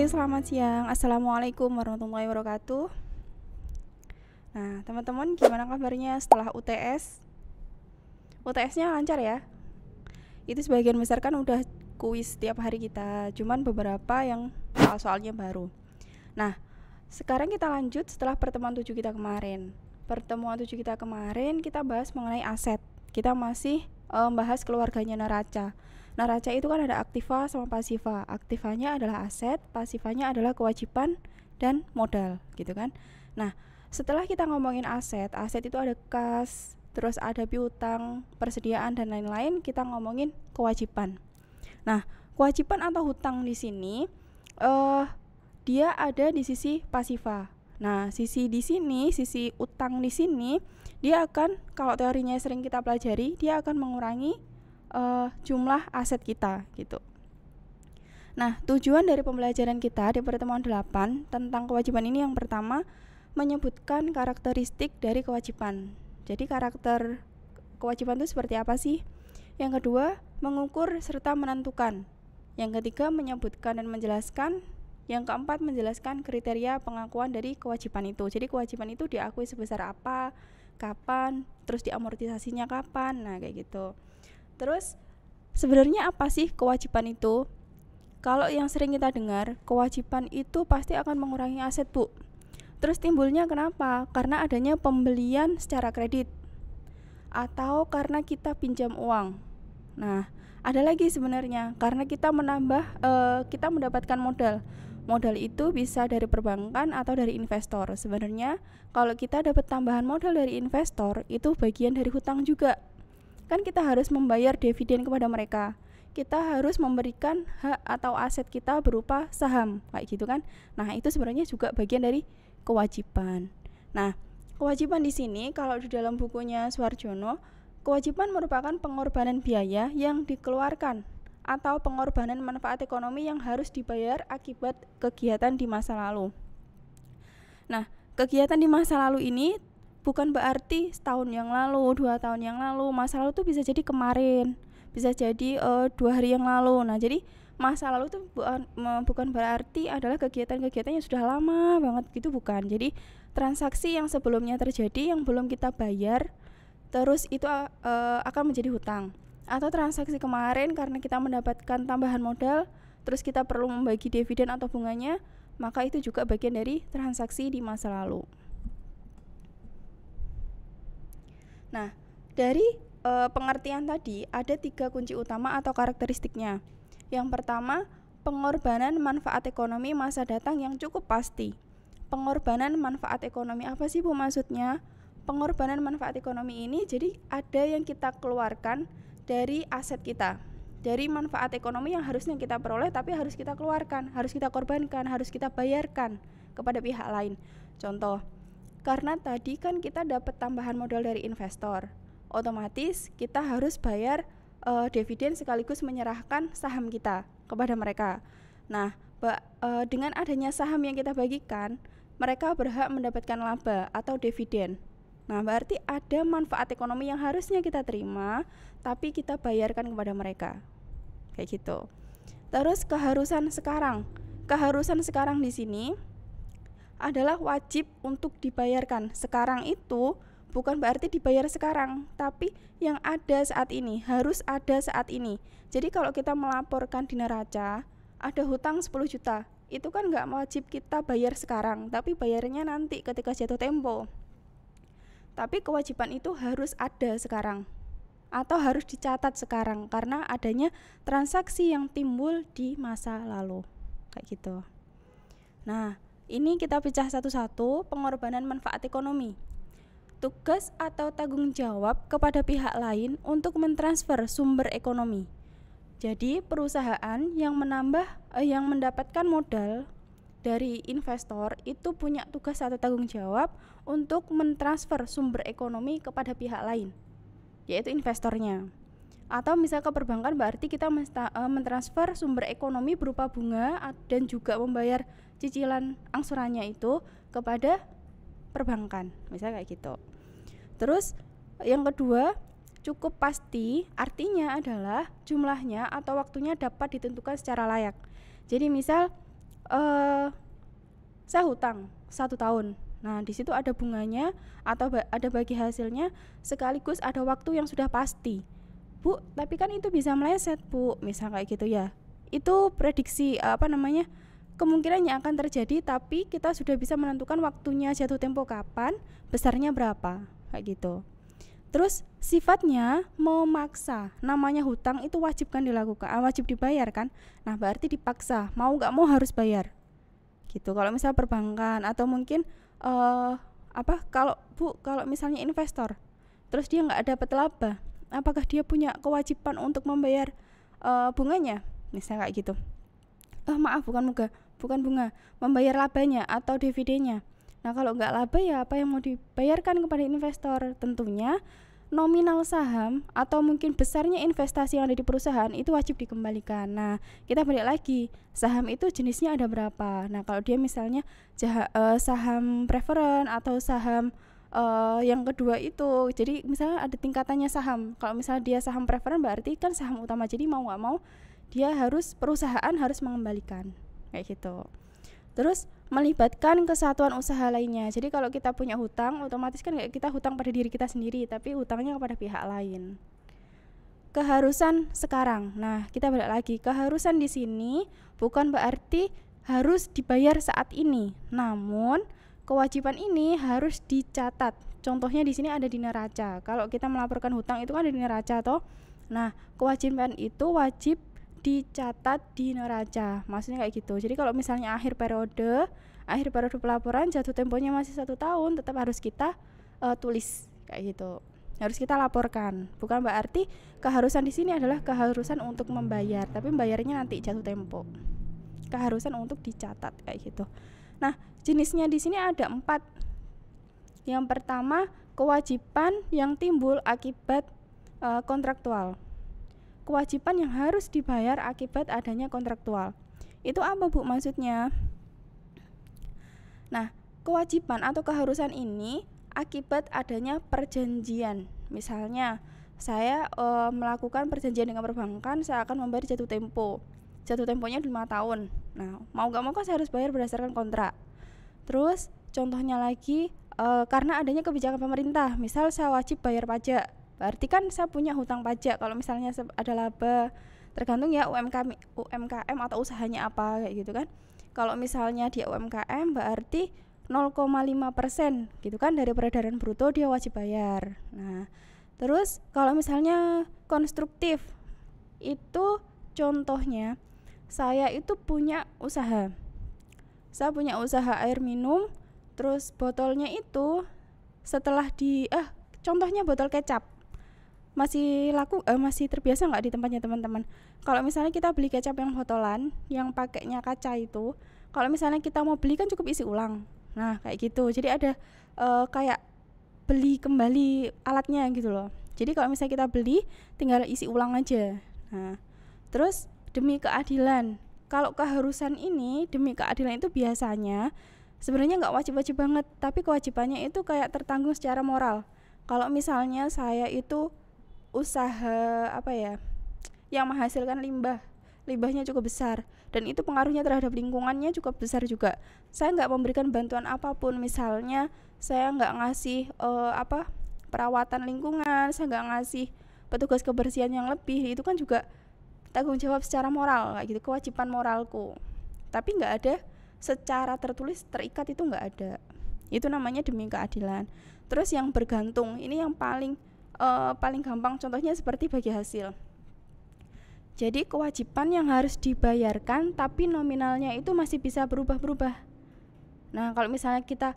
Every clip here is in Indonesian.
Oke, selamat siang. Assalamualaikum warahmatullahi wabarakatuh. Nah, teman-teman gimana kabarnya setelah UTS? UTS-nya lancar ya? Itu sebagian besar kan udah kuis setiap hari kita, cuman beberapa yang soal-soalnya baru. Nah, sekarang kita lanjut setelah pertemuan 7 kita kemarin. Pertemuan 7 kita kemarin kita bahas mengenai aset. Kita masih bahas keluarganya neraca. Neraca itu kan ada aktiva sama pasiva. Aktivanya adalah aset, pasivanya adalah kewajiban dan modal, gitu kan. Nah, setelah kita ngomongin aset itu ada kas, terus ada piutang, persediaan dan lain-lain, kita ngomongin kewajiban. Nah, kewajiban atau hutang di sini dia ada di sisi pasiva. Nah, sisi di sini, sisi utang di sini, dia akan, kalau teorinya sering kita pelajari, dia akan mengurangi jumlah aset kita gitu. Nah, tujuan dari pembelajaran kita di pertemuan 8 tentang kewajiban ini yang pertama menyebutkan karakteristik dari kewajiban. Jadi karakter kewajiban itu seperti apa sih? Yang kedua, mengukur serta menentukan. Yang ketiga, menyebutkan dan menjelaskan. Yang keempat, menjelaskan kriteria pengakuan dari kewajiban itu. Jadi kewajiban itu diakui sebesar apa, kapan, terus diamortisasinya kapan, nah kayak gitu. Terus sebenarnya apa sih kewajiban itu? Kalau yang sering kita dengar, kewajiban itu pasti akan mengurangi aset, Bu. Terus timbulnya kenapa? Karena adanya pembelian secara kredit atau karena kita pinjam uang. Nah, ada lagi sebenarnya karena kita kita mendapatkan modal. Modal itu bisa dari perbankan atau dari investor. Sebenarnya kalau kita dapat tambahan modal dari investor, itu bagian dari hutang juga. Kan kita harus membayar dividen kepada mereka. Kita harus memberikan hak atau aset kita berupa saham, kayak gitu kan. Nah, itu sebenarnya juga bagian dari kewajiban. Nah, kewajiban di sini kalau di dalam bukunya Suharjono, kewajiban merupakan pengorbanan biaya yang dikeluarkan atau pengorbanan manfaat ekonomi yang harus dibayar akibat kegiatan di masa lalu. Nah, kegiatan di masa lalu ini bukan berarti setahun yang lalu, 2 tahun yang lalu. Masa lalu tuh bisa jadi kemarin, bisa jadi 2 hari yang lalu. Nah, jadi masa lalu itu bukan berarti adalah kegiatan-kegiatan yang sudah lama banget gitu, bukan. Jadi transaksi yang sebelumnya terjadi yang belum kita bayar, terus itu akan menjadi hutang. Atau transaksi kemarin karena kita mendapatkan tambahan modal, terus kita perlu membagi dividen atau bunganya, maka itu juga bagian dari transaksi di masa lalu. Nah, dari pengertian tadi ada 3 kunci utama atau karakteristiknya. Yang pertama, pengorbanan manfaat ekonomi masa datang yang cukup pasti. Pengorbanan manfaat ekonomi apa sih, Bu, maksudnya? Pengorbanan manfaat ekonomi ini jadi ada yang kita keluarkan dari aset kita, dari manfaat ekonomi yang harusnya kita peroleh tapi harus kita keluarkan, harus kita korbankan, harus kita bayarkan kepada pihak lain. Contoh, karena tadi kan kita dapat tambahan modal dari investor, otomatis kita harus bayar dividen sekaligus menyerahkan saham kita kepada mereka. Nah, dengan adanya saham yang kita bagikan, mereka berhak mendapatkan laba atau dividen. Nah, berarti ada manfaat ekonomi yang harusnya kita terima, tapi kita bayarkan kepada mereka. Kayak gitu. Terus keharusan sekarang. Keharusan sekarang di sini adalah wajib untuk dibayarkan. Sekarang itu bukan berarti dibayar sekarang, tapi yang ada saat ini, harus ada saat ini. Jadi kalau kita melaporkan di neraca, ada hutang 10 juta, itu kan nggak wajib kita bayar sekarang, tapi bayarnya nanti ketika jatuh tempo. Tapi kewajiban itu harus ada sekarang atau harus dicatat sekarang karena adanya transaksi yang timbul di masa lalu, kayak gitu. Nah, ini kita pecah satu-satu. Pengorbanan manfaat ekonomi, tugas atau tanggung jawab kepada pihak lain untuk mentransfer sumber ekonomi. Jadi perusahaan yang mendapatkan modal dari investor itu punya tugas atau tanggung jawab untuk mentransfer sumber ekonomi kepada pihak lain, yaitu investornya. Atau misal ke perbankan berarti kita mentransfer sumber ekonomi berupa bunga dan juga membayar cicilan angsurannya itu kepada perbankan, misalnya kayak gitu. Terus yang kedua, cukup pasti artinya adalah jumlahnya atau waktunya dapat ditentukan secara layak. Jadi misal saya hutang 1 tahun. Nah, di situ ada bunganya atau ada bagi hasilnya, sekaligus ada waktu yang sudah pasti. Bu, tapi kan itu bisa meleset, Bu. Misal kayak gitu ya. Itu prediksi kemungkinan yang akan terjadi, tapi kita sudah bisa menentukan waktunya jatuh tempo kapan, besarnya berapa, kayak gitu. Terus sifatnya memaksa. Namanya hutang itu wajib kan dilakukan, wajib dibayar kan. Nah, berarti dipaksa, mau nggak mau harus bayar. Gitu. Kalau misal perbankan atau mungkin kalau misalnya investor terus dia nggak dapat laba, apakah dia punya kewajiban untuk membayar bunganya, misalnya kayak gitu. Bukan bunga, membayar labanya atau dividennya. Nah, kalau nggak laba ya apa yang mau dibayarkan kepada investor? Tentunya nominal saham atau mungkin besarnya investasi yang ada di perusahaan itu wajib dikembalikan. Nah, kita balik lagi, saham itu jenisnya ada berapa. Nah, kalau dia misalnya saham preferen atau saham yang kedua itu, jadi misalnya ada tingkatannya saham. Kalau misalnya dia saham preferen berarti kan saham utama, jadi mau nggak mau perusahaan harus mengembalikan, kayak gitu. Terus melibatkan kesatuan usaha lainnya. Jadi kalau kita punya hutang, otomatis kan kayak kita hutang pada diri kita sendiri, tapi hutangnya kepada pihak lain. Keharusan sekarang. Nah, kita balik lagi. Keharusan di sini bukan berarti harus dibayar saat ini. Namun, kewajiban ini harus dicatat. Contohnya di sini ada di neraca. Kalau kita melaporkan hutang itu kan ada di neraca toh. Nah, kewajiban itu wajib dicatat di neraca, maksudnya kayak gitu. Jadi kalau misalnya akhir periode pelaporan jatuh temponya masih 1 tahun, tetap harus kita tulis kayak gitu, harus kita laporkan. Bukan berarti keharusan di sini adalah keharusan untuk membayar, tapi membayarnya nanti jatuh tempo. Keharusan untuk dicatat kayak gitu. Nah, jenisnya di sini ada 4. Yang pertama, kewajiban yang timbul akibat kontraktual. Kewajiban yang harus dibayar akibat adanya kontraktual. Itu apa, Bu, maksudnya? Nah, kewajiban atau keharusan ini akibat adanya perjanjian. Misalnya, saya melakukan perjanjian dengan perbankan, saya akan membayar jatuh tempo. Jatuh temponya 5 tahun. Nah, mau gak mau kan saya harus bayar berdasarkan kontrak. Terus, contohnya lagi, karena adanya kebijakan pemerintah, misal saya wajib bayar pajak, berarti kan saya punya hutang pajak. Kalau misalnya ada laba, tergantung ya UMKM atau usahanya apa kayak gitu kan. Kalau misalnya dia UMKM berarti 0,5% gitu kan dari peredaran bruto dia wajib bayar. Nah, terus kalau misalnya konstruktif, itu contohnya saya itu punya usaha. Saya punya usaha air minum, terus botolnya itu setelah contohnya botol kecap masih terbiasa nggak di tempatnya teman-teman? Kalau misalnya kita beli kecap yang botolan yang pakainya kaca itu, kalau misalnya kita mau beli kan cukup isi ulang. Nah, kayak gitu. Jadi ada kayak beli kembali alatnya gitu loh. Jadi kalau misalnya kita beli tinggal isi ulang aja. Nah, terus demi keadilan. Kalau keharusan ini demi keadilan itu biasanya sebenarnya nggak wajib-wajib banget, tapi kewajibannya itu kayak tertanggung secara moral. Kalau misalnya saya itu usaha yang menghasilkan limbahnya cukup besar dan itu pengaruhnya terhadap lingkungannya cukup besar juga, saya nggak memberikan bantuan apapun, misalnya saya nggak ngasih perawatan lingkungan, saya nggak ngasih petugas kebersihan yang lebih, itu kan juga tanggung jawab secara moral kayak gitu, kewajiban moralku, tapi nggak ada secara tertulis terikat, itu nggak ada. Itu namanya demi keadilan. Terus yang bergantung, ini yang paling gampang, contohnya seperti bagi hasil. Jadi kewajiban yang harus dibayarkan tapi nominalnya itu masih bisa berubah-berubah. Nah, kalau misalnya kita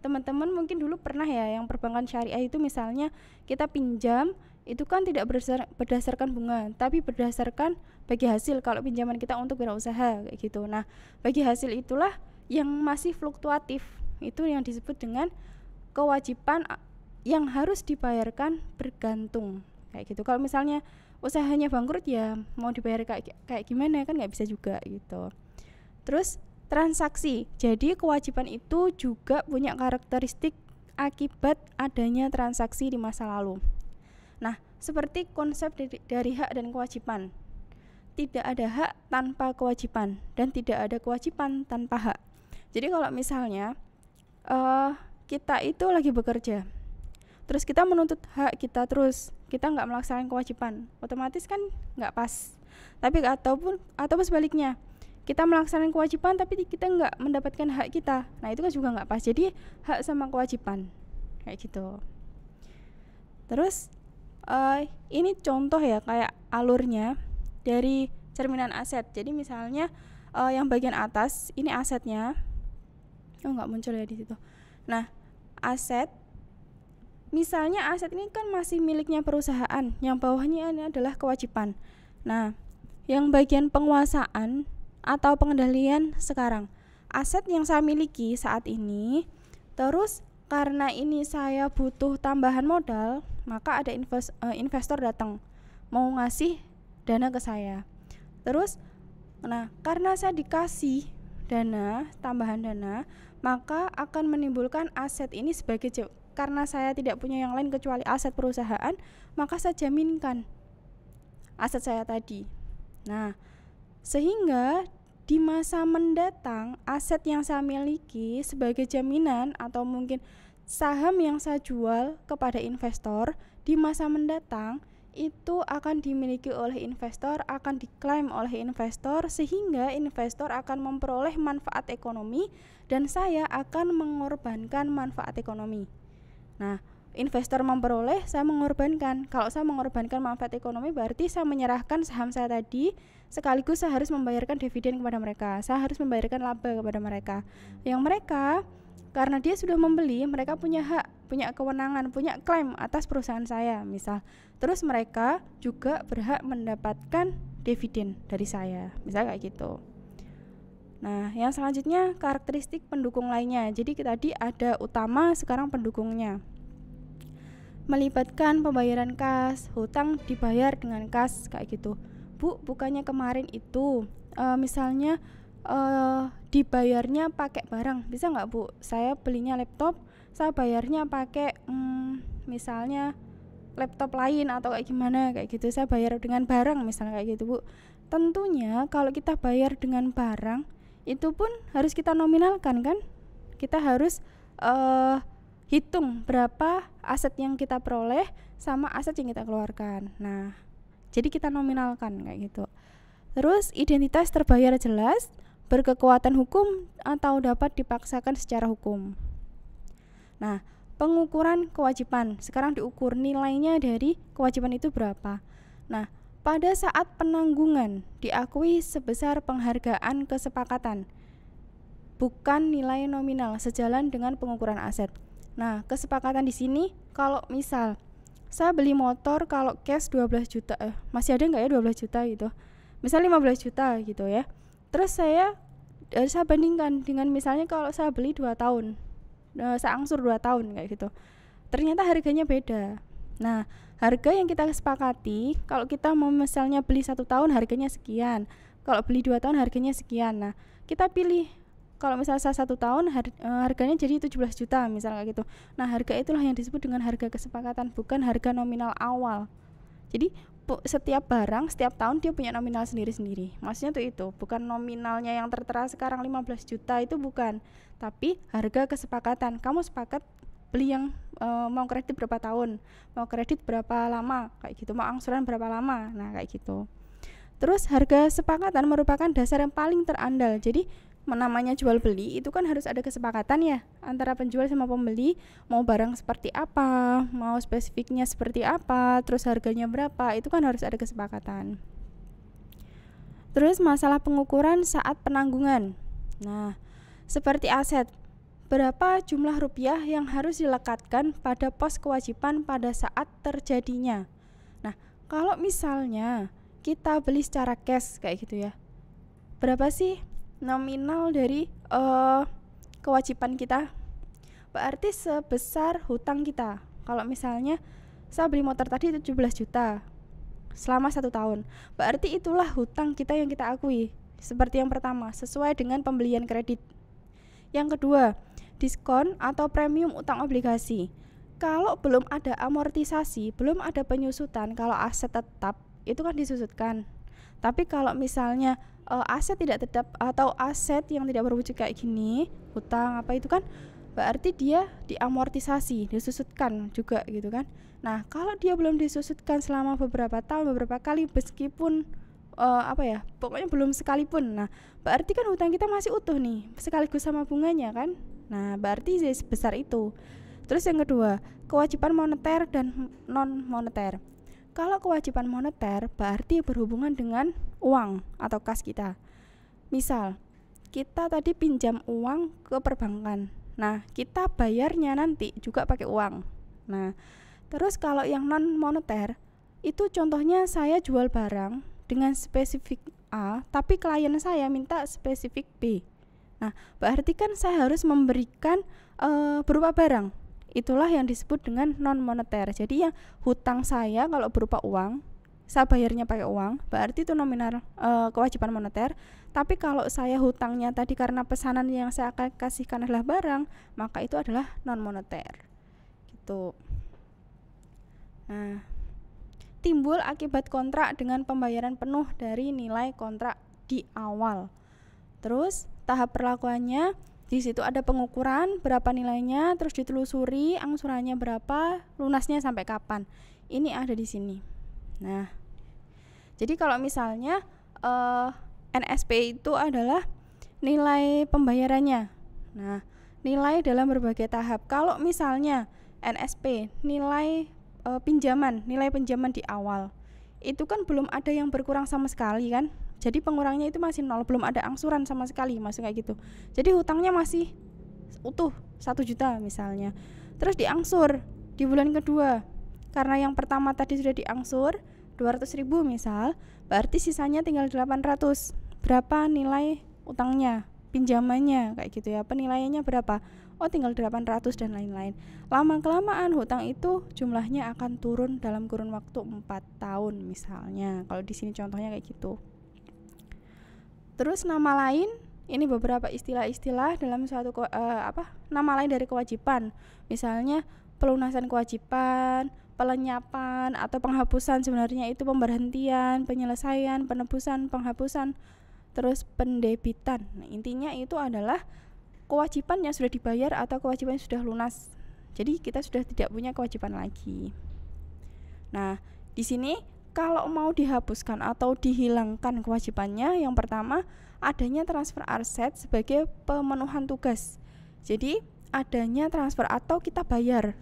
teman-teman mungkin dulu pernah ya yang perbankan syariah itu, misalnya kita pinjam itu kan tidak berdasarkan bunga, tapi berdasarkan bagi hasil kalau pinjaman kita untuk wirausaha kayak gitu. Nah, bagi hasil itulah yang masih fluktuatif, itu yang disebut dengan kewajiban yang harus dibayarkan bergantung kayak gitu. Kalau misalnya usahanya bangkrut ya mau dibayar kayak gimana kan nggak bisa juga gitu. Terus transaksi, jadi kewajiban itu juga punya karakteristik akibat adanya transaksi di masa lalu. Nah, seperti konsep dari hak dan kewajiban. tidak ada hak tanpa kewajiban dan tidak ada kewajiban tanpa hak. Jadi kalau misalnya kita itu lagi bekerja, terus kita menuntut hak kita, terus kita nggak melaksanakan kewajiban, otomatis kan nggak pas. Tapi ataupun sebaliknya, kita melaksanakan kewajiban tapi kita nggak mendapatkan hak kita, nah itu kan juga nggak pas. Jadi hak sama kewajiban kayak gitu. Terus ini contoh ya, kayak alurnya dari cerminan aset. Jadi misalnya yang bagian atas ini asetnya, nggak muncul ya di situ. Nah, aset, misalnya aset ini kan masih miliknya perusahaan, yang bawahnya ini adalah kewajiban. Nah, yang bagian penguasaan atau pengendalian sekarang, aset yang saya miliki saat ini. Terus karena ini saya butuh tambahan modal, maka ada investor datang mau ngasih dana ke saya. Terus karena saya dikasih dana, tambahan dana, maka akan menimbulkan aset ini sebagai karena saya tidak punya yang lain kecuali aset perusahaan, maka saya jaminkan aset saya tadi. Nah, sehingga di masa mendatang aset yang saya miliki sebagai jaminan atau mungkin saham yang saya jual kepada investor di masa mendatang itu akan dimiliki oleh investor, akan diklaim oleh investor, sehingga investor akan memperoleh manfaat ekonomi dan saya akan mengorbankan manfaat ekonomi. Nah, investor memperoleh, saya mengorbankan. Kalau saya mengorbankan manfaat ekonomi, berarti saya menyerahkan saham saya tadi, sekaligus saya harus membayarkan dividen kepada mereka, saya harus membayarkan laba kepada mereka. Yang mereka, karena dia sudah membeli, mereka punya hak, punya kewenangan, punya klaim atas perusahaan saya misal. Terus mereka juga berhak mendapatkan dividen dari saya, misal kayak gitu. Nah, yang selanjutnya karakteristik pendukung lainnya. Jadi tadi ada utama, sekarang pendukungnya. Melibatkan pembayaran kas, hutang dibayar dengan kas kayak gitu. Bu, bukannya kemarin itu misalnya dibayarnya pakai barang, bisa nggak Bu? Saya belinya laptop, saya bayarnya pakai misalnya laptop lain atau kayak gimana kayak gitu, saya bayar dengan barang misalnya kayak gitu Bu. Tentunya kalau kita bayar dengan barang itu pun harus kita nominalkan kan, kita harus hitung berapa aset yang kita peroleh sama aset yang kita keluarkan. Nah, jadi kita nominalkan kayak gitu. Terus identitas terbayar jelas, berkekuatan hukum atau dapat dipaksakan secara hukum. Nah, pengukuran kewajiban, sekarang diukur nilainya dari kewajiban itu berapa. Nah, pada saat penanggungan diakui sebesar penghargaan kesepakatan, bukan nilai nominal, sejalan dengan pengukuran aset. Nah, kesepakatan di sini kalau misal saya beli motor kalau cash 12 juta, masih ada nggak ya 12 juta gitu, misal 15 juta gitu ya. Terus saya bandingkan dengan misalnya kalau saya beli 2 tahun, saya angsur 2 tahun kayak gitu, ternyata harganya beda. Nah, harga yang kita sepakati, kalau kita mau misalnya beli 1 tahun harganya sekian, kalau beli 2 tahun harganya sekian. Nah, kita pilih kalau misalnya 1 tahun harganya jadi 17 juta misalnya kayak gitu. Nah, harga itulah yang disebut dengan harga kesepakatan, bukan harga nominal awal. Jadi setiap barang setiap tahun dia punya nominal sendiri-sendiri. Maksudnya tuh itu, bukan nominalnya yang tertera sekarang 15 juta itu bukan, tapi harga kesepakatan. Kamu sepakat beli yang mau kredit berapa tahun, mau kredit berapa lama kayak gitu, mau angsuran berapa lama. Nah, kayak gitu. Terus harga sepakatan merupakan dasar yang paling terandal. Jadi namanya jual beli itu kan harus ada kesepakatan ya antara penjual sama pembeli, mau barang seperti apa, mau spesifiknya seperti apa, terus harganya berapa, itu kan harus ada kesepakatan. Terus masalah pengukuran saat penanggungan. Nah, seperti aset, berapa jumlah rupiah yang harus dilekatkan pada pos kewajiban pada saat terjadinya. Nah, kalau misalnya kita beli secara cash kayak gitu ya, berapa sih nominal dari kewajiban kita? Berarti sebesar hutang kita. Kalau misalnya saya beli motor tadi 17 juta selama 1 tahun, berarti itulah hutang kita yang kita akui. Seperti yang pertama, sesuai dengan pembelian kredit. Yang kedua, diskon atau premium utang obligasi. Kalau belum ada amortisasi, belum ada penyusutan, kalau aset tetap itu kan disusutkan. Tapi kalau misalnya aset tidak tetap atau aset yang tidak berwujud kayak gini, hutang apa itu kan berarti dia diamortisasi, disusutkan juga gitu kan. Nah, kalau dia belum disusutkan selama beberapa tahun, beberapa kali, meskipun pokoknya belum sekalipun, nah berarti kan hutang kita masih utuh nih, sekaligus sama bunganya kan. Nah, berarti sebesar itu. Terus yang kedua, kewajiban moneter dan non moneter. Kalau kewajiban moneter berarti berhubungan dengan uang atau kas kita. Misal, kita tadi pinjam uang ke perbankan. Nah, kita bayarnya nanti juga pakai uang. Nah, terus kalau yang non moneter, itu contohnya saya jual barang dengan spesifik A, tapi klien saya minta spesifik B. Nah, berarti kan saya harus memberikan berupa barang. Itulah yang disebut dengan non moneter. Jadi yang hutang saya kalau berupa uang, saya bayarnya pakai uang, berarti itu nominal kewajiban moneter. Tapi kalau saya hutangnya tadi karena pesanan yang saya akan kasihkan adalah barang, maka itu adalah non moneter. Gitu. Nah, timbul akibat kontrak dengan pembayaran penuh dari nilai kontrak di awal. Terus tahap perlakuannya, di situ ada pengukuran berapa nilainya, terus ditelusuri angsurannya berapa, lunasnya sampai kapan. Ini ada di sini. Nah, jadi kalau misalnya NSP itu adalah nilai pembayarannya. Nah, nilai dalam berbagai tahap. Kalau misalnya NSP nilai nilai pinjaman di awal, itu kan belum ada yang berkurang sama sekali kan. Jadi pengurangnya itu masih 0, belum ada angsuran sama sekali, masih kayak gitu. Jadi hutangnya masih utuh 1 juta misalnya. Terus diangsur di bulan kedua. Karena yang pertama tadi sudah diangsur 200.000 misal, berarti sisanya tinggal 800. Berapa nilai utangnya, pinjamannya kayak gitu ya. Penilaiannya berapa? Oh, tinggal 800 dan lain-lain. Lama-kelamaan hutang itu jumlahnya akan turun dalam kurun waktu 4 tahun misalnya. Kalau di sini contohnya kayak gitu. Terus nama lain, ini beberapa istilah-istilah dalam suatu nama lain dari kewajiban. Misalnya pelunasan kewajiban, pelenyapan atau penghapusan, sebenarnya itu pemberhentian, penyelesaian, penebusan, penghapusan, terus pendebitan. Nah, intinya itu adalah kewajiban yang sudah dibayar atau kewajiban yang sudah lunas. Jadi kita sudah tidak punya kewajiban lagi. Nah, di sini kalau mau dihapuskan atau dihilangkan kewajibannya, yang pertama adanya transfer aset sebagai pemenuhan tugas. Jadi adanya transfer atau kita bayar.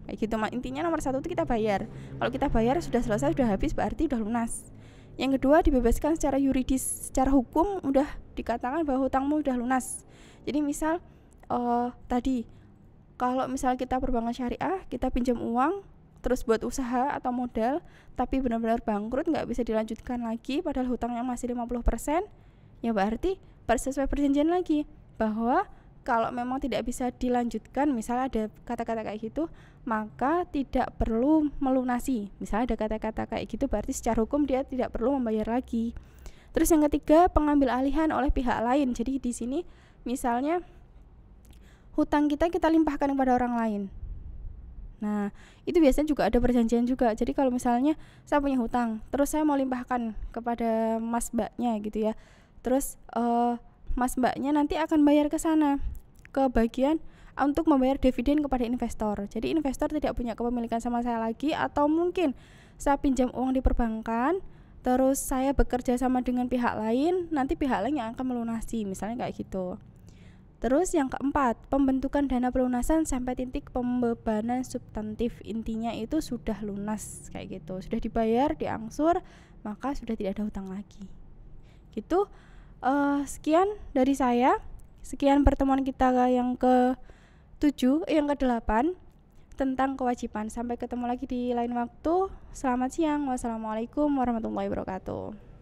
Kayak gitu, intinya nomor 1 itu kita bayar. Kalau kita bayar sudah selesai, sudah habis, berarti sudah lunas. Yang kedua, dibebaskan secara yuridis, secara hukum udah dikatakan bahwa hutangmu sudah lunas. Jadi misal tadi kalau misal kita perbankan syariah, kita pinjam uang terus buat usaha atau modal, tapi benar-benar bangkrut, nggak bisa dilanjutkan lagi padahal hutangnya masih 50%, ya berarti sesuai perjanjian lagi bahwa kalau memang tidak bisa dilanjutkan, misalnya ada kata-kata kayak gitu, maka tidak perlu melunasi. Misalnya ada kata-kata kayak gitu, berarti secara hukum dia tidak perlu membayar lagi. Terus yang ketiga, pengambil alihan oleh pihak lain. Jadi di sini misalnya hutang kita limpahkan kepada orang lain. Nah, itu biasanya juga ada perjanjian juga. Jadi kalau misalnya saya punya hutang, terus saya mau limpahkan kepada mas mbaknya gitu ya. Terus mas mbaknya nanti akan bayar ke sana, ke bagian untuk membayar dividen kepada investor. Jadi investor tidak punya kepemilikan sama saya lagi, atau mungkin saya pinjam uang di perbankan, terus saya bekerja sama dengan pihak lain, nanti pihak lain yang akan melunasi, misalnya kayak gitu. Terus yang keempat, pembentukan dana pelunasan sampai titik pembebanan substantif. Intinya itu sudah lunas kayak gitu, sudah dibayar, diangsur, maka sudah tidak ada hutang lagi. Gitu. Sekian dari saya. Sekian pertemuan kita yang ke-7, yang ke-8 tentang kewajiban. Sampai ketemu lagi di lain waktu. Selamat siang. Wassalamualaikum warahmatullahi wabarakatuh.